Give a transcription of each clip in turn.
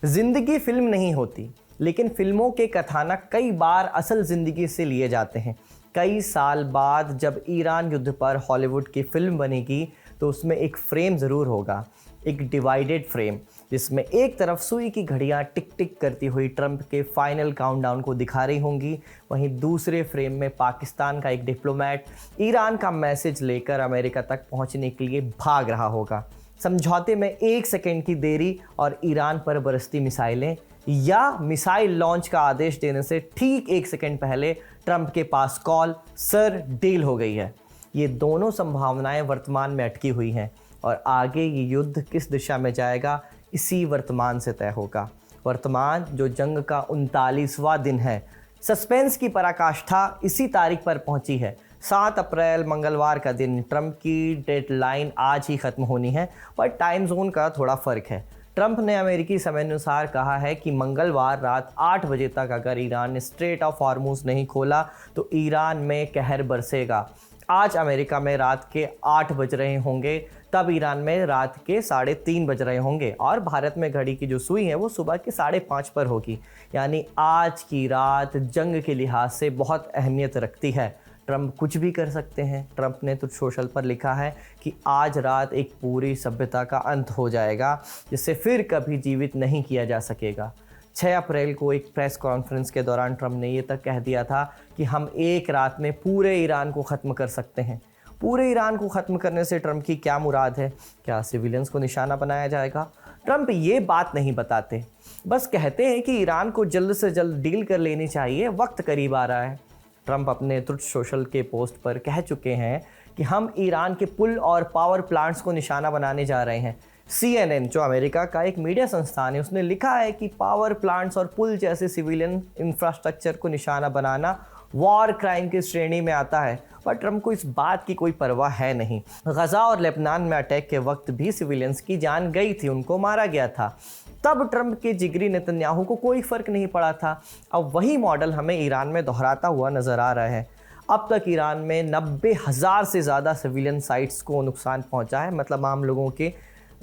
जिंदगी फिल्म नहीं होती, लेकिन फिल्मों के कथानक कई बार असल जिंदगी से लिए जाते हैं। कई साल बाद जब ईरान युद्ध पर हॉलीवुड की फिल्म बनेगी तो उसमें एक फ्रेम ज़रूर होगा, एक डिवाइडेड फ्रेम, जिसमें एक तरफ सुई की घड़ियां टिक टिक करती हुई ट्रंप के फाइनल काउंटडाउन को दिखा रही होंगी, वहीं दूसरे फ्रेम में पाकिस्तान का एक डिप्लोमेट ईरान का मैसेज लेकर अमेरिका तक पहुंचने के लिए भाग रहा होगा। समझौते में 1 सेकंड की देरी और ईरान पर बरसती मिसाइलें, या मिसाइल लॉन्च का आदेश देने से ठीक 1 सेकंड पहले ट्रंप के पास कॉल, सर डील हो गई है। ये दोनों संभावनाएं वर्तमान में अटकी हुई हैं और आगे ये युद्ध किस दिशा में जाएगा इसी वर्तमान से तय होगा। वर्तमान जो जंग का 39वां दिन है। सस्पेंस की पराकाष्ठा इसी तारीख पर पहुंची है। 7 अप्रैल मंगलवार का दिन। ट्रंप की डेडलाइन आज ही ख़त्म होनी है, पर टाइम जोन का थोड़ा फ़र्क है। ट्रंप ने अमेरिकी समय अनुसार कहा है कि मंगलवार रात 8 बजे तक अगर ईरान ने स्ट्रेट ऑफ हॉर्मुज़ नहीं खोला तो ईरान में कहर बरसेगा। आज अमेरिका में रात के 8 बज रहे होंगे, तब ईरान में रात के 3:30 बज रहे होंगे और भारत में घड़ी की जो सुई है वो सुबह के 5:30 पर होगी। यानी आज की रात जंग के लिहाज से बहुत अहमियत रखती है। ट्रंप कुछ भी कर सकते हैं। ट्रंप ने तो सोशल पर लिखा है कि आज रात एक पूरी सभ्यता का अंत हो जाएगा, जिसे फिर कभी जीवित नहीं किया जा सकेगा। 6 अप्रैल को एक प्रेस कॉन्फ्रेंस के दौरान ट्रंप ने ये तक कह दिया था कि हम एक रात में पूरे ईरान को ख़त्म कर सकते हैं। पूरे ईरान को ख़त्म करने से ट्रंप की क्या मुराद है? क्या सिविलियंस को निशाना बनाया जाएगा? ट्रंप ये बात नहीं बताते, बस कहते हैं कि ईरान को जल्द से जल्द डील कर लेनी चाहिए, वक्त करीब आ रहा है। ट्रंप अपने ट्रुथ सोशल के पोस्ट पर कह चुके हैं कि हम ईरान के पुल और पावर प्लांट्स को निशाना बनाने जा रहे हैं। CNN, जो अमेरिका का एक मीडिया संस्थान है, उसने लिखा है कि पावर प्लांट्स और पुल जैसे सिविलियन इंफ्रास्ट्रक्चर को निशाना बनाना वॉर क्राइम की श्रेणी में आता है, पर ट्रंप को इस बात की कोई परवाह है नहीं। गजा और लेबनान में अटैक के वक्त भी सिविलियंस की जान गई थी, उनको मारा गया था। तब ट्रंप के जिगरी नेतन्याहू को कोई फ़र्क नहीं पड़ा था। अब वही मॉडल हमें ईरान में दोहराता हुआ नज़र आ रहा है। अब तक ईरान में 90,000 से ज़्यादा सिविलियन साइट्स को नुकसान पहुंचा है, मतलब आम लोगों के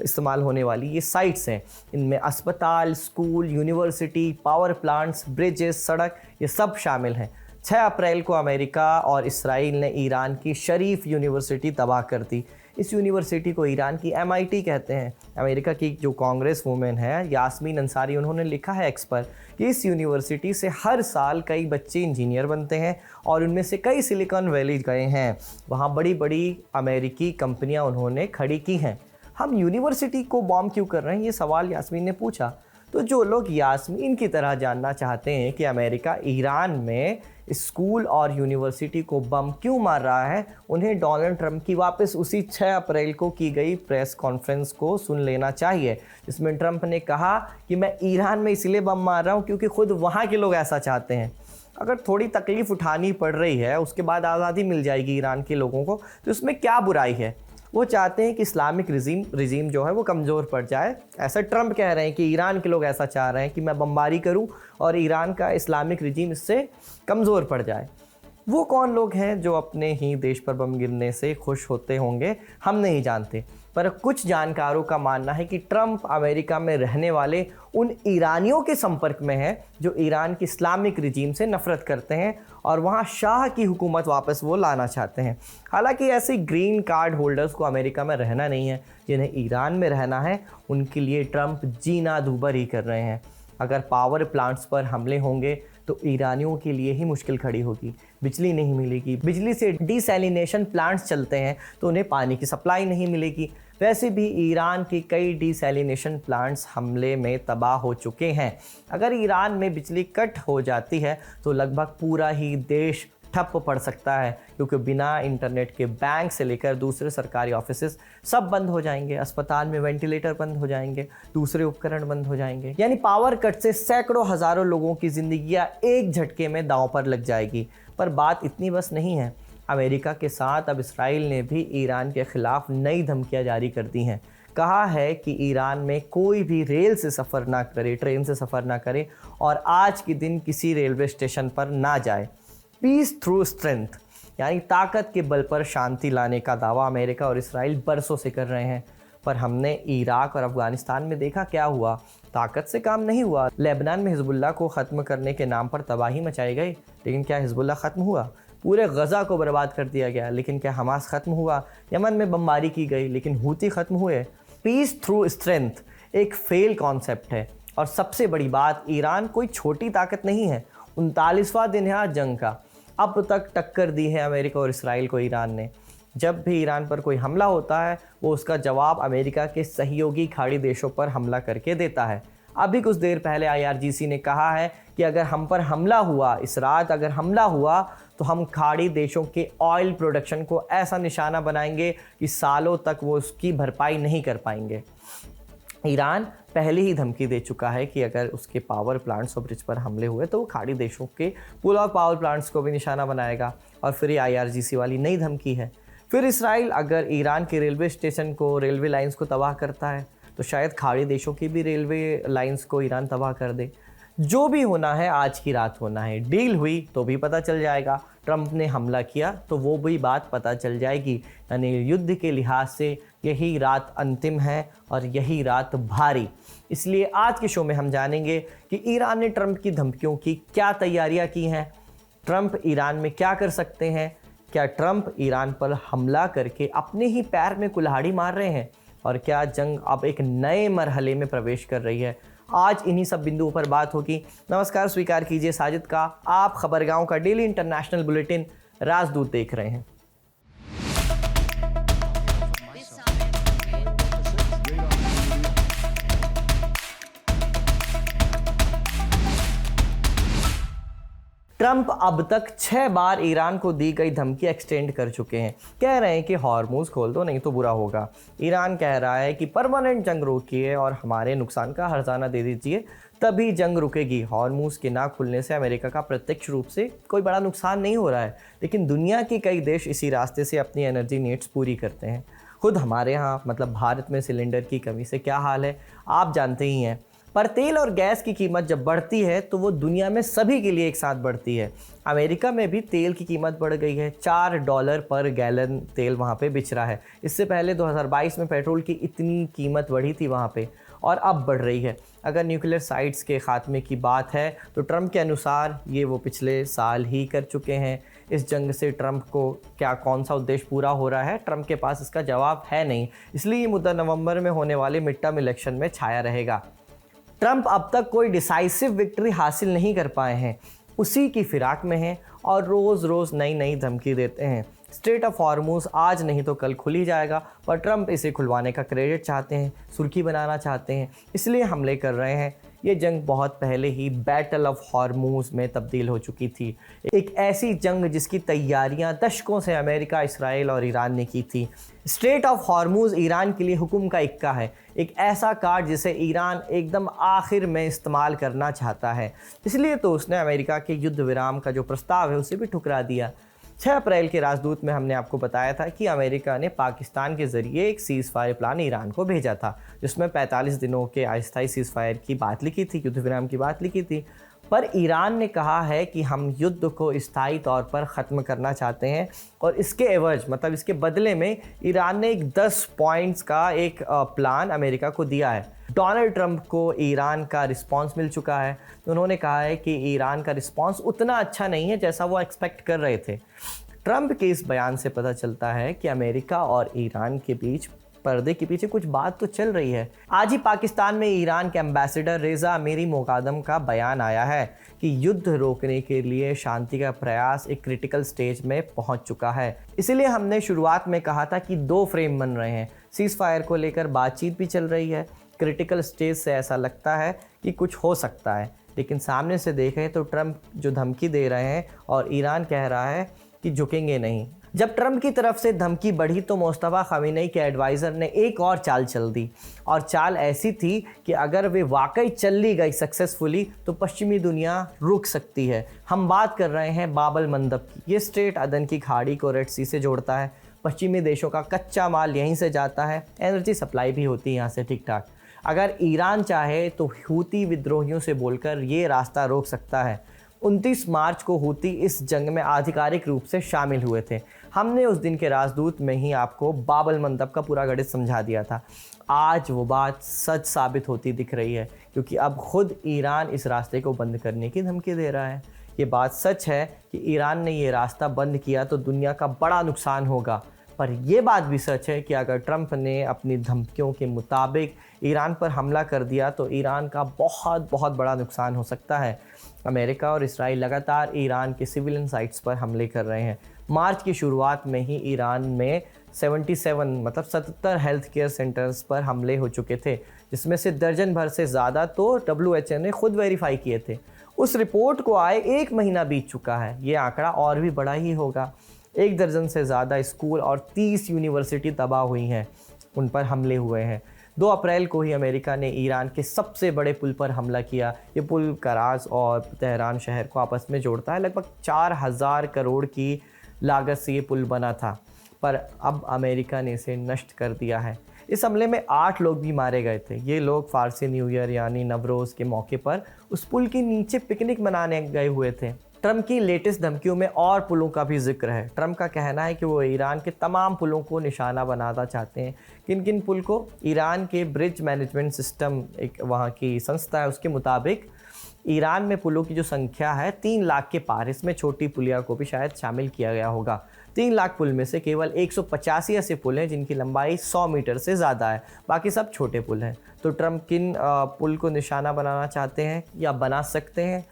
इस्तेमाल होने वाली ये साइट्स हैं। इनमें अस्पताल, school, university, power plants, bridges, सड़क, ये सब शामिल हैं। 6 अप्रैल को अमेरिका और इसराइल ने ईरान की शरीफ यूनिवर्सिटी तबाह कर दी। इस यूनिवर्सिटी को ईरान की MIT कहते हैं। अमेरिका की जो कांग्रेस वूमेन है यास्मीन अंसारी, उन्होंने लिखा है एक्स पर कि इस यूनिवर्सिटी से हर साल कई बच्चे इंजीनियर बनते हैं और उनमें से कई सिलिकॉन वैली गए हैं। वहाँ बड़ी बड़ी अमेरिकी कंपनियाँ उन्होंने खड़ी की हैं। हम यूनिवर्सिटी को बॉम्ब क्यों कर रहे हैं, ये सवाल यास्मीन ने पूछा। तो जो लोग यास्मीन की तरह जानना चाहते हैं कि अमेरिका ईरान में स्कूल और यूनिवर्सिटी को बम क्यों मार रहा है, उन्हें डोनाल्ड ट्रंप की वापस उसी 6 अप्रैल को की गई प्रेस कॉन्फ्रेंस को सुन लेना चाहिए, जिसमें ट्रंप ने कहा कि मैं ईरान में इसलिए बम मार रहा हूँ क्योंकि खुद वहाँ के लोग ऐसा चाहते हैं। अगर थोड़ी तकलीफ़ उठानी पड़ रही है, उसके बाद आज़ादी मिल जाएगी ईरान के लोगों को, तो इसमें क्या बुराई है? वो चाहते हैं कि इस्लामिक रिजीम जो है वो कमज़ोर पड़ जाए। ऐसा ट्रंप कह रहे हैं कि ईरान के लोग ऐसा चाह रहे हैं कि मैं बमबारी करूं और ईरान का इस्लामिक रिजीम इससे कमज़ोर पड़ जाए। वो कौन लोग हैं जो अपने ही देश पर बम गिरने से खुश होते होंगे, हम नहीं जानते। पर कुछ जानकारों का मानना है कि ट्रंप अमेरिका में रहने वाले उन ईरानियों के संपर्क में है जो ईरान की इस्लामिक रिजीम से नफरत करते हैं और वहाँ शाह की हुकूमत वापस वो लाना चाहते हैं। हालांकि ऐसे ग्रीन कार्ड होल्डर्स को अमेरिका में रहना नहीं है, जिन्हें ईरान में रहना है उनके लिए ट्रंप जीना दूभर ही कर रहे हैं। अगर पावर प्लांट्स पर हमले होंगे तो ईरानियों के लिए ही मुश्किल खड़ी होगी। बिजली नहीं मिलेगी, बिजली से डिसैलिनेशन प्लांट्स चलते हैं तो उन्हें पानी की सप्लाई नहीं मिलेगी। वैसे भी ईरान के कई डिसैलिनेशन प्लांट्स हमले में तबाह हो चुके हैं। अगर ईरान में बिजली कट हो जाती है तो लगभग पूरा ही देश ठप पड़ सकता है, क्योंकि बिना इंटरनेट के बैंक से लेकर दूसरे सरकारी ऑफिसेज सब बंद हो जाएंगे, अस्पताल में वेंटिलेटर बंद हो जाएंगे, दूसरे उपकरण बंद हो जाएंगे। यानी पावर कट से सैकड़ों हज़ारों लोगों की ज़िंदगियां एक झटके में दांव पर लग जाएगी। पर बात इतनी बस नहीं है। अमेरिका के साथ अब इसराइल ने भी ईरान के ख़िलाफ़ नई धमकियाँ जारी कर दी हैं। कहा है कि ईरान में कोई भी रेल से सफ़र ना करे, ट्रेन से सफ़र ना करे और आज के दिन किसी रेलवे स्टेशन पर ना जाए। पीस थ्रू स्ट्रेंथ, यानी ताकत के बल पर शांति लाने का दावा अमेरिका और इसराइल बरसों से कर रहे हैं। पर हमने इराक और अफ़गानिस्तान में देखा क्या हुआ, ताकत से काम नहीं हुआ। लेबनान में हिजबुल्लाह को ख़त्म करने के नाम पर तबाही मचाई गई, लेकिन क्या हिजबुल्लाह ख़त्म हुआ? पूरे गज़ा को बर्बाद कर दिया गया, लेकिन क्या हमास ख़त्म हुआ? यमन में बमबारी की गई, लेकिन हूती ख़त्म हुए? पीस थ्रू स्ट्रेंथ एक फेल कॉन्सेप्ट है। और सबसे बड़ी बात, ईरान कोई छोटी ताकत नहीं है। 39वां दिन है आज जंग का। अब तक टक्कर दी है अमेरिका और इसराइल को ईरान ने। जब भी ईरान पर कोई हमला होता है, वो उसका जवाब अमेरिका के सहयोगी खाड़ी देशों पर हमला करके देता है। अभी कुछ देर पहले IRGC ने कहा है कि अगर हम पर हमला हुआ, इस रात अगर हमला हुआ, तो हम खाड़ी देशों के ऑयल प्रोडक्शन को ऐसा निशाना बनाएंगे कि सालों तक वो उसकी भरपाई नहीं कर पाएंगे। ईरान पहले ही धमकी दे चुका है कि अगर उसके पावर प्लांट्स और ब्रिज पर हमले हुए तो वो खाड़ी देशों के पुल और पावर प्लांट्स को भी निशाना बनाएगा। और फिर ये IRGC वाली नई धमकी है। फिर इसराइल अगर ईरान के रेलवे स्टेशन को, रेलवे लाइंस को तबाह करता है, तो शायद खाड़ी देशों की भी रेलवे लाइंस को ईरान तबाह कर दे। जो भी होना है आज की रात होना है। डील हुई तो भी पता चल जाएगा, ट्रंप ने हमला किया तो वो भी बात पता चल जाएगी। यानी युद्ध के लिहाज से यही रात अंतिम है और यही रात भारी। इसलिए आज के शो में हम जानेंगे कि ईरान ने ट्रंप की धमकियों की क्या तैयारियां की हैं, ट्रंप ईरान में क्या कर सकते हैं, क्या ट्रंप ईरान पर हमला करके अपने ही पैर में कुल्हाड़ी मार रहे हैं, और क्या जंग अब एक नए मरहले में प्रवेश कर रही है। आज इन्हीं सब बिंदुओं पर बात होगी। नमस्कार, स्वीकार कीजिए साजिद का। आप खबरगांव का डेली इंटरनेशनल बुलेटिन राजदूत देख रहे हैं। ट्रंप अब तक 6 बार ईरान को दी गई धमकी एक्सटेंड कर चुके हैं। कह रहे हैं कि हॉर्मूज खोल दो, नहीं तो बुरा होगा। ईरान कह रहा है कि परमानेंट जंग रोकिए और हमारे नुकसान का हर्जाना दे दीजिए, तभी जंग रुकेगी। हॉर्मूज के ना खुलने से अमेरिका का प्रत्यक्ष रूप से कोई बड़ा नुकसान नहीं हो रहा है, लेकिन दुनिया के कई देश इसी रास्ते से अपनी एनर्जी नीड्स पूरी करते हैं। खुद हमारे यहाँ मतलब भारत में सिलेंडर की कमी से क्या हाल है आप जानते ही हैं। पर तेल और गैस की कीमत जब बढ़ती है तो वो दुनिया में सभी के लिए एक साथ बढ़ती है। अमेरिका में भी तेल की कीमत बढ़ गई है। $4 पर गैलन तेल वहाँ पे बिच रहा है। इससे पहले 2022 में पेट्रोल की इतनी कीमत बढ़ी थी वहाँ पे, और अब बढ़ रही है। अगर न्यूक्लियर साइट्स के ख़ात्मे की बात है तो ट्रंप के अनुसार ये वो पिछले साल ही कर चुके हैं। इस जंग से ट्रंप को क्या कौन सा उद्देश्य पूरा हो रहा है, ट्रंप के पास इसका जवाब है नहीं। इसलिए ये मुद्दा नवंबर में होने वाले मिड टर्म इलेक्शन में छाया रहेगा। ट्रंप अब तक कोई डिसाइसिव विक्ट्री हासिल नहीं कर पाए हैं, उसी की फिराक में हैं और रोज़ रोज़ नई नई धमकी देते हैं। स्ट्रेट ऑफ हॉर्मूज आज नहीं तो कल खुल ही जाएगा, पर ट्रंप इसे खुलवाने का क्रेडिट चाहते हैं, सुर्खी बनाना चाहते हैं, इसलिए हमले कर रहे हैं। ये जंग बहुत पहले ही बैटल ऑफ हॉर्मूज में तब्दील हो चुकी थी। एक ऐसी जंग जिसकी तैयारियां दशकों से अमेरिका, इसराइल और ईरान ने की थी। स्ट्रेट ऑफ हॉर्मूज ईरान के लिए हुक्म का इक्का है, एक ऐसा कार्ड जिसे ईरान एकदम आखिर में इस्तेमाल करना चाहता है। इसलिए तो उसने अमेरिका के युद्ध विराम का जो प्रस्ताव है उसे भी ठुकरा दिया। 6 अप्रैल के राजदूत में हमने आपको बताया था कि अमेरिका ने पाकिस्तान के ज़रिए एक सीज़ फायर प्लान ईरान को भेजा था, जिसमें 45 दिनों के अस्थायी सीज़ फायर की बात लिखी थी, युद्ध विराम की बात लिखी थी। पर ईरान ने कहा है कि हम युद्ध को स्थायी तौर पर ख़त्म करना चाहते हैं, और इसके एवज मतलब इसके बदले में ईरान ने एक 10 पॉइंट्स का एक प्लान अमेरिका को दिया है। डोनाल्ड ट्रंप को ईरान का रिस्पांस मिल चुका है। उन्होंने कहा है कि ईरान का रिस्पांस उतना अच्छा नहीं है जैसा वो एक्सपेक्ट कर रहे थे। ट्रंप के इस बयान से पता चलता है कि अमेरिका और ईरान के बीच पर्दे के पीछे कुछ बात तो चल रही है। आज ही पाकिस्तान में ईरान के एम्बेसडर रेज़ा अमीरी मोकादम का बयान आया है कि युद्ध रोकने के लिए शांति का प्रयास एक क्रिटिकल स्टेज में पहुंच चुका है। इसीलिए हमने शुरुआत में कहा था कि 2 फ्रेम बन रहे हैं। सीज़ फायर को लेकर बातचीत भी चल रही है। क्रिटिकल स्टेज से ऐसा लगता है कि कुछ हो सकता है, लेकिन सामने से देखें तो ट्रंप जो धमकी दे रहे हैं और ईरान कह रहा है कि झुकेंगे नहीं। जब ट्रंप की तरफ से धमकी बढ़ी तो मुस्तफा खमीनेई के एडवाइज़र ने एक और चाल चल दी, और चाल ऐसी थी कि अगर वे वाकई चली गई सक्सेसफुली तो पश्चिमी दुनिया रुक सकती है। हम बात कर रहे हैं बाबल मंदब की। ये स्ट्रेट अदन की खाड़ी को रेड सी से जोड़ता है। पश्चिमी देशों का कच्चा माल यहीं से जाता है, एनर्जी सप्लाई भी होती है यहाँ से ठीक ठाक। अगर ईरान चाहे तो हूती विद्रोहियों से बोलकर ये रास्ता रोक सकता है। 29 मार्च को हूती इस जंग में आधिकारिक रूप से शामिल हुए थे। हमने उस दिन के राजदूत में ही आपको बाबल मंदब का पूरा गणित समझा दिया था। आज वो बात सच साबित होती दिख रही है, क्योंकि अब खुद ईरान इस रास्ते को बंद करने की धमकी दे रहा है। ये बात सच है कि ईरान ने ये रास्ता बंद किया तो दुनिया का बड़ा नुकसान होगा, पर यह बात भी सच है कि अगर ट्रंप ने अपनी धमकियों के मुताबिक ईरान पर हमला कर दिया तो ईरान का बहुत बहुत बड़ा नुकसान हो सकता है। अमेरिका और इसराइल लगातार ईरान के सिविलियन साइट्स पर हमले कर रहे हैं। मार्च की शुरुआत में ही ईरान में 77 हेल्थ केयर सेंटर्स पर हमले हो चुके थे, जिसमें से दर्जन भर से ज़्यादा तो WHO ने खुद वेरीफाई किए थे। उस रिपोर्ट को आए 1 महीना बीत चुका है। ये आंकड़ा और भी बड़ा ही होगा। 1 दर्जन से ज़्यादा स्कूल और 30 यूनिवर्सिटी तबाह हुई हैं, उन पर हमले हुए हैं। 2 अप्रैल को ही अमेरिका ने ईरान के सबसे बड़े पुल पर हमला किया। ये पुल कराज और तेहरान शहर को आपस में जोड़ता है। लगभग 4000 करोड़ की लागत से ये पुल बना था, पर अब अमेरिका ने इसे नष्ट कर दिया है। इस हमले में 8 लोग भी मारे गए थे। ये लोग फारसी न्यू ईयर यानी नवरोज़ के मौके पर उस पुल के नीचे पिकनिक मनाने गए हुए थे। ट्रंप की लेटेस्ट धमकियों में और पुलों का भी जिक्र है। ट्रंप का कहना है कि वो ईरान के तमाम पुलों को निशाना बनाना चाहते हैं। किन किन पुल को? ईरान के ब्रिज मैनेजमेंट सिस्टम, एक वहाँ की संस्था है, उसके मुताबिक ईरान में पुलों की जो संख्या है 3 लाख के पार। इसमें छोटी पुलिया को भी शायद शामिल किया गया होगा। 3 लाख पुल में से केवल 185 ऐसे पुल हैं जिनकी लंबाई 100 मीटर से ज़्यादा है, बाकी सब छोटे पुल हैं। तो ट्रंप किन पुल को निशाना बनाना चाहते हैं या बना सकते हैं?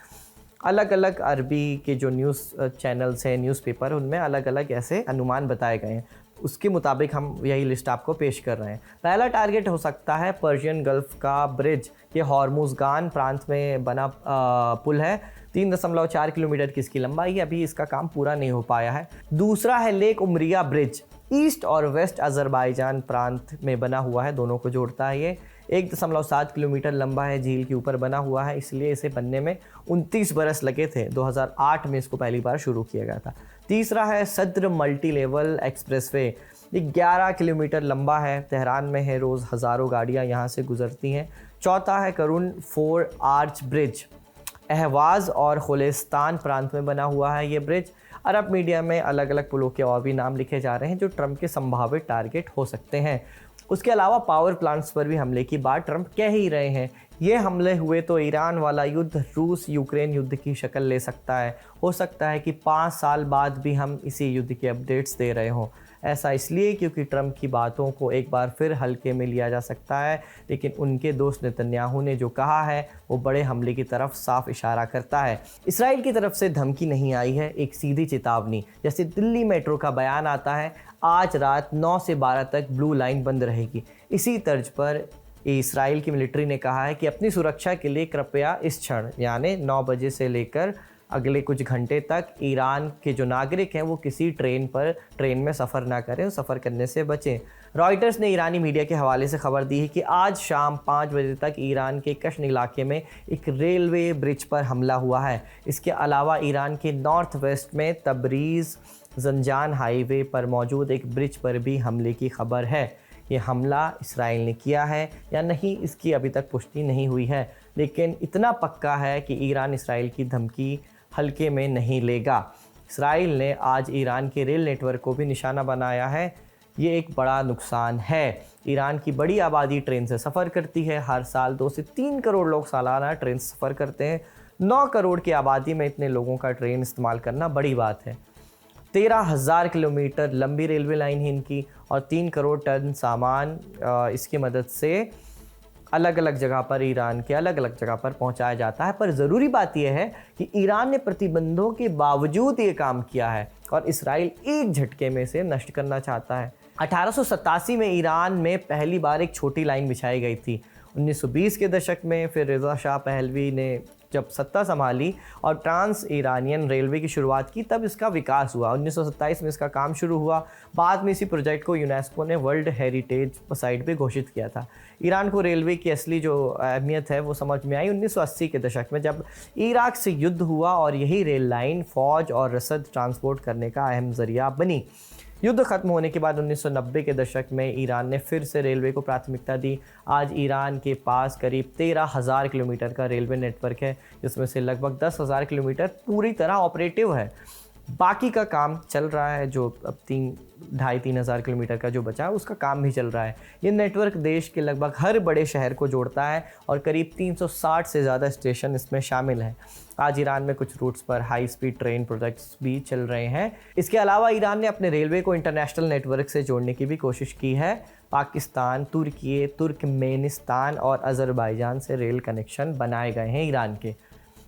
अलग अलग अरबी के जो न्यूज़ चैनल्स हैं, न्यूज़पेपर, उनमें अलग अलग ऐसे अनुमान बताए गए हैं। उसके मुताबिक हम यही लिस्ट आपको पेश कर रहे हैं। पहला टारगेट हो सकता है पर्शियन गल्फ का ब्रिज। ये हॉर्मुज़गान प्रांत में बना पुल है। 3.4 किलोमीटर की इसकी लंबाई है। अभी इसका काम पूरा नहीं हो पाया है। दूसरा है लेक उमरिया ब्रिज। ईस्ट और वेस्ट अज़रबाईजान प्रांत में बना हुआ है, दोनों को जोड़ता है। ये 1.7 किलोमीटर लंबा है, झील के ऊपर बना हुआ है, इसलिए इसे बनने में 29 बरस लगे थे। 2008 में इसको पहली बार शुरू किया गया था। तीसरा है सद्र मल्टी लेवल एक्सप्रेसवे। ये 11 किलोमीटर लंबा है, तेहरान में है, रोज़ हज़ारों गाड़ियाँ यहाँ से गुजरती हैं। चौथा है करुण 4 आर्च ब्रिज। अहवाज़ और खुलिस्तान प्रांत में बना हुआ है ये ब्रिज। अरब मीडिया में अलग अलग पुलों के और भी नाम लिखे जा रहे हैं जो ट्रंप के संभावित टारगेट हो सकते हैं। उसके अलावा पावर प्लांट्स पर भी हमले की बात ट्रंप कह ही रहे हैं। ये हमले हुए तो ईरान वाला युद्ध रूस यूक्रेन युद्ध की शक्ल ले सकता है। हो सकता है कि 5 साल बाद भी हम इसी युद्ध के अपडेट्स दे रहे हों। ऐसा इसलिए क्योंकि ट्रंप की बातों को एक बार फिर हल्के में लिया जा सकता है, लेकिन उनके दोस्त नेतन्याहू ने जो कहा है वो बड़े हमले की तरफ साफ इशारा करता है। इसराइल की तरफ से धमकी नहीं आई है, एक सीधी चेतावनी। जैसे दिल्ली मेट्रो का बयान आता है, आज रात 9 से 12 तक ब्लू लाइन बंद रहेगी। इसी तर्ज पर इसराइल की मिलिट्री ने कहा है कि अपनी सुरक्षा के लिए कृपया इस क्षण यानी 9 बजे से लेकर अगले कुछ घंटे तक ईरान के जो नागरिक हैं वो किसी ट्रेन में सफ़र ना करें, सफ़र करने से बचें। रॉयटर्स ने ईरानी मीडिया के हवाले से खबर दी है कि आज शाम 5 बजे तक ईरान के कश्न इलाके में एक रेलवे ब्रिज पर हमला हुआ है। इसके अलावा ईरान के नॉर्थ वेस्ट में तबरीज़ जंजान हाईवे पर मौजूद एक ब्रिज पर भी हमले की खबर है। ये हमला इसराइल ने किया है या नहीं, इसकी अभी तक पुष्टि नहीं हुई है, लेकिन इतना पक्का है कि ईरान इसराइल की धमकी हल्के में नहीं लेगा। इसराइल ने आज ईरान के रेल नेटवर्क को भी निशाना बनाया है। ये एक बड़ा नुकसान है। ईरान की बड़ी आबादी ट्रेन से सफ़र करती है। हर साल 2 से 3 करोड़ लोग सालाना ट्रेन से सफ़र करते हैं। 9 करोड़ की आबादी में इतने लोगों का ट्रेन इस्तेमाल करना बड़ी बात है। 13,000 किलोमीटर लंबी रेलवे लाइन है इनकी और 3 करोड़ टन सामान इसकी मदद से अलग अलग जगह पर, ईरान के अलग अलग जगह पर पहुंचाया जाता है। पर ज़रूरी बात यह है कि ईरान ने प्रतिबंधों के बावजूद ये काम किया है और इसराइल एक झटके में से नष्ट करना चाहता है। 1887 में ईरान में पहली बार एक छोटी लाइन बिछाई गई थी। 1920 के दशक में फिर रिज़ा शाह पहलवी ने जब सत्ता संभाली और ट्रांस ईरानियन रेलवे की शुरुआत की, तब इसका विकास हुआ। 1927 में इसका काम शुरू हुआ। बाद में इसी प्रोजेक्ट को यूनेस्को ने वर्ल्ड हेरिटेज साइट पे घोषित किया था। ईरान को रेलवे की असली जो अहमियत है वो समझ में आई 1980 के दशक में, जब इराक से युद्ध हुआ और यही रेल लाइन फ़ौज और रसद ट्रांसपोर्ट करने का अहम ज़रिया बनी। युद्ध खत्म होने के बाद 1990 के दशक में ईरान ने फिर से रेलवे को प्राथमिकता दी। आज ईरान के पास करीब 13,000 किलोमीटर का रेलवे नेटवर्क है, जिसमें से लगभग 10,000 किलोमीटर पूरी तरह ऑपरेटिव है। बाकी का काम चल रहा है, जो अब 2,500-3,000 किलोमीटर का जो बचा है उसका काम भी चल रहा है। ये नेटवर्क देश के लगभग हर बड़े शहर को जोड़ता है और करीब 360 से ज़्यादा स्टेशन इसमें शामिल हैं। आज ईरान में कुछ रूट्स पर हाई स्पीड ट्रेन प्रोजेक्ट्स भी चल रहे हैं। इसके अलावा ईरान ने अपने रेलवे को इंटरनेशनल नेटवर्क से जोड़ने की भी कोशिश की है। पाकिस्तान, तुर्की, तुर्कमेनिस्तान और अज़रबैजान से रेल कनेक्शन बनाए गए हैं ईरान के।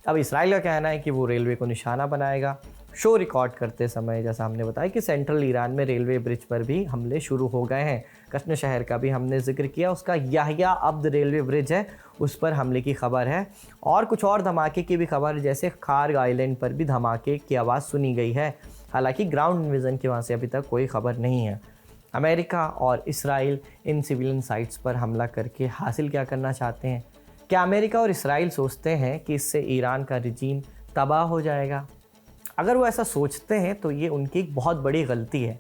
अब इसराइल का कहना है कि वो रेलवे को निशाना बनाएगा। शो रिकॉर्ड करते समय जैसा हमने बताया कि सेंट्रल ईरान में रेलवे ब्रिज पर भी हमले शुरू हो गए हैं। कश्न शहर का भी हमने जिक्र किया, उसका याहिया अब्द रेलवे ब्रिज है, उस पर हमले की खबर है। और कुछ और धमाके की भी खबर, जैसे खार्ग आइलैंड पर भी धमाके की आवाज़ सुनी गई है। हालांकि ग्राउंड विजन की वहाँ से अभी तक कोई खबर नहीं है। अमेरिका और इसराइल इन सिविलियन साइट्स पर हमला करके हासिल क्या करना चाहते हैं? क्या अमेरिका और इसराइल सोचते हैं कि इससे ईरान का रिजीम तबाह हो जाएगा? अगर वो ऐसा सोचते हैं तो ये उनकी एक बहुत बड़ी गलती है।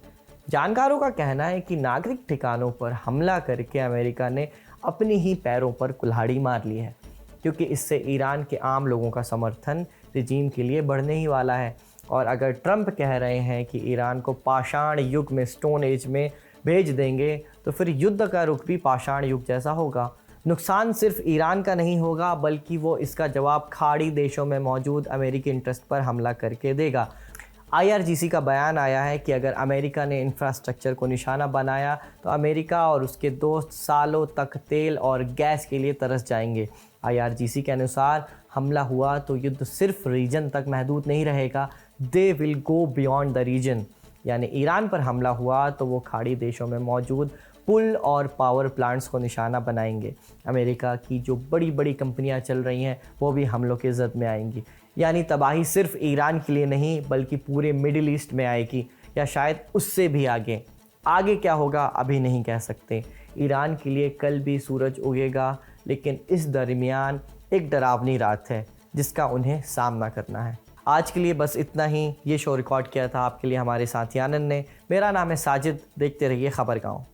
जानकारों का कहना है कि नागरिक ठिकानों पर हमला करके अमेरिका ने अपनी ही पैरों पर कुल्हाड़ी मार ली है, क्योंकि इससे ईरान के आम लोगों का समर्थन रिजीम के लिए बढ़ने ही वाला है। और अगर ट्रंप कह रहे हैं कि ईरान को पाषाण युग में, स्टोन एज में भेज देंगे, तो फिर युद्ध का रुख भी पाषाण युग जैसा होगा। नुकसान सिर्फ ईरान का नहीं होगा, बल्कि वो इसका जवाब खाड़ी देशों में मौजूद अमेरिकी इंटरेस्ट पर हमला करके देगा। IRGC का बयान आया है कि अगर अमेरिका ने इंफ्रास्ट्रक्चर को निशाना बनाया तो अमेरिका और उसके दोस्त सालों तक तेल और गैस के लिए तरस जाएंगे। IRGC के अनुसार हमला हुआ तो युद्ध सिर्फ रीजन तक महदूद नहीं रहेगा, they will go beyond the region. यानी ईरान पर हमला हुआ तो वो खाड़ी देशों में मौजूद पुल और पावर प्लांट्स को निशाना बनाएंगे। अमेरिका की जो बड़ी बड़ी कंपनियां चल रही हैं वो भी हमलों के जद में आएंगी। यानी तबाही सिर्फ ईरान के लिए नहीं, बल्कि पूरे मिडिल ईस्ट में आएगी, या शायद उससे भी आगे। आगे क्या होगा अभी नहीं कह सकते। ईरान के लिए कल भी सूरज उगेगा, लेकिन इस दरमियान एक डरावनी रात है जिसका उन्हें सामना करना है। आज के लिए बस इतना ही। ये शो रिकॉर्ड किया था आपके लिए हमारे साथी आनंद ने। मेरा नाम है साजिद। देखते रहिए खबरगांव।